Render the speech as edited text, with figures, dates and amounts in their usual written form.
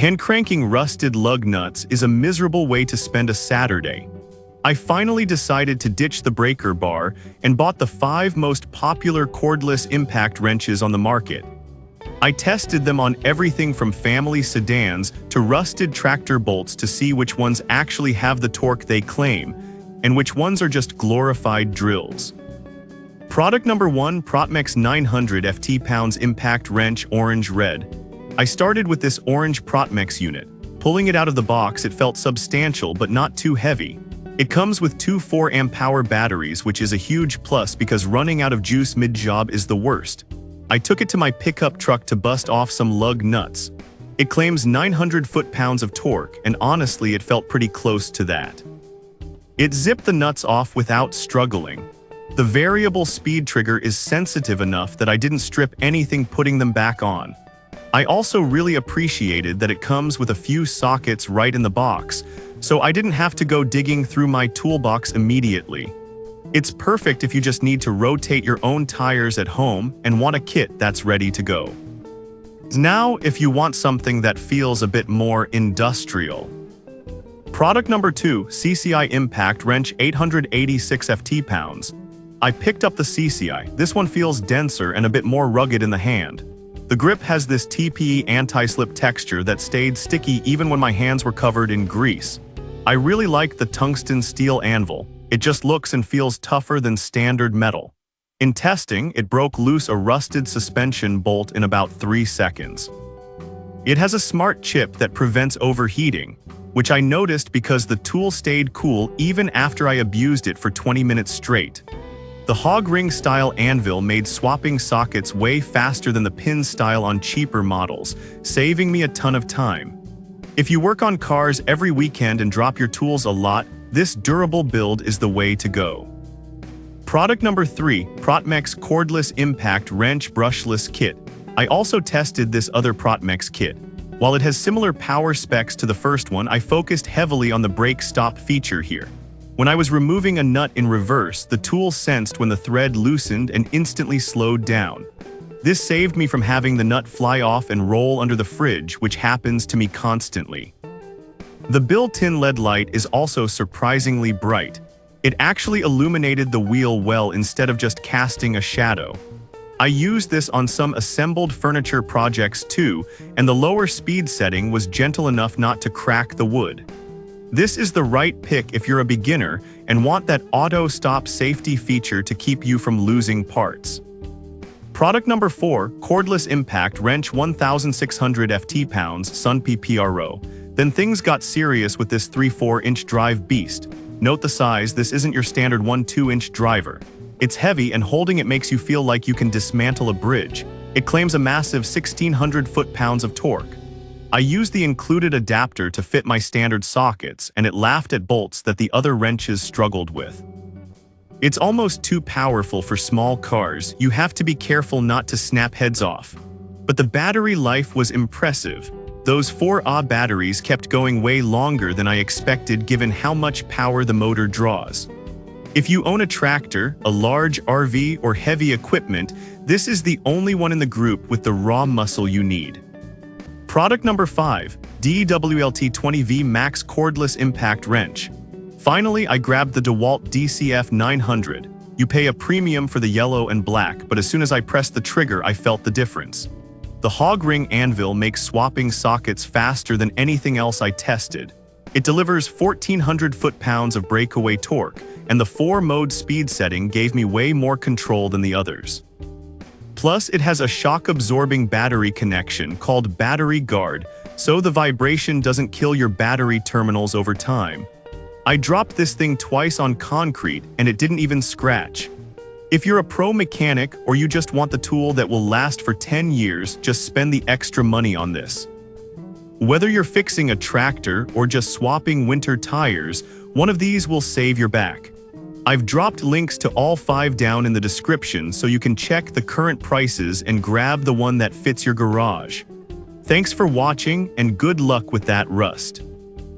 Hand cranking rusted lug nuts is a miserable way to spend a Saturday. I finally decided to ditch the breaker bar and bought the 5 most popular cordless impact wrenches on the market. I tested them on everything from family sedans to rusted tractor bolts to see which ones actually have the torque they claim, and which ones are just glorified drills. Product number 1, Protmex 900 FT Pounds Impact Wrench Orange Red. I started with this orange Protmex unit. Pulling it out of the box, it felt substantial but not too heavy. It comes with 2 4-amp-hour batteries, which is a huge plus because running out of juice mid-job is the worst. I took it to my pickup truck to bust off some lug nuts. It claims 900 foot-pounds of torque, and honestly it felt pretty close to that. It zipped the nuts off without struggling. The variable speed trigger is sensitive enough that I didn't strip anything putting them back on. I also really appreciated that it comes with a few sockets right in the box, so I didn't have to go digging through my toolbox immediately. It's perfect if you just need to rotate your own tires at home and want a kit that's ready to go. Now, if you want something that feels a bit more industrial. Product number 2, CCI Impact Wrench 886 FT Pounds. I picked up the CCI. This one feels denser and a bit more rugged in the hand. The grip has this TPE anti-slip texture that stayed sticky even when my hands were covered in grease. I really like the tungsten steel anvil. It just looks and feels tougher than standard metal. In testing, it broke loose a rusted suspension bolt in about 3 seconds. It has a smart chip that prevents overheating, which I noticed because the tool stayed cool even after I abused it for 20 minutes straight. The hog ring style anvil made swapping sockets way faster than the pin style on cheaper models, saving me a ton of time. If you work on cars every weekend and drop your tools a lot, this durable build is the way to go. Product number 3, Protmex Cordless Impact Wrench Brushless Kit. I also tested this other Protmex kit. While it has similar power specs to the first one, I focused heavily on the brake stop feature here. When I was removing a nut in reverse, the tool sensed when the thread loosened and instantly slowed down. This saved me from having the nut fly off and roll under the fridge, which happens to me constantly. The built-in LED light is also surprisingly bright. It actually illuminated the wheel well instead of just casting a shadow. I used this on some assembled furniture projects too, and the lower speed setting was gentle enough not to crack the wood. This is the right pick if you're a beginner and want that auto stop safety feature to keep you from losing parts. Product number 4, Cordless Impact Wrench 1600 FT Pounds Sun PPRO. Then things got serious with this 3/4-inch drive beast. Note the size, this isn't your standard 1/2-inch driver. It's heavy and holding it makes you feel like you can dismantle a bridge. It claims a massive 1600 foot-pounds of torque. I used the included adapter to fit my standard sockets, and it laughed at bolts that the other wrenches struggled with. It's almost too powerful for small cars. You have to be careful not to snap heads off. But the battery life was impressive. Those 4Ah batteries kept going way longer than I expected given how much power the motor draws. If you own a tractor, a large RV, or heavy equipment, this is the only one in the group with the raw muscle you need. Product number 5, DWLT 20V Max Cordless Impact Wrench. Finally, I grabbed the dewalt DCF 900. You pay a premium for the yellow and black, but as soon as I pressed the trigger, I felt the difference. The hog ring anvil makes swapping sockets faster than anything else I tested. It delivers 1400 foot-pounds of breakaway torque, and the 4-mode speed setting gave me way more control than the others. Plus, it has a shock-absorbing battery connection called Battery Guard, so the vibration doesn't kill your battery terminals over time. I dropped this thing twice on concrete, and it didn't even scratch. If you're a pro mechanic or you just want the tool that will last for 10 years, just spend the extra money on this. Whether you're fixing a tractor or just swapping winter tires, one of these will save your back. I've dropped links to all 5 down in the description so you can check the current prices and grab the one that fits your garage. Thanks for watching and good luck with that rust.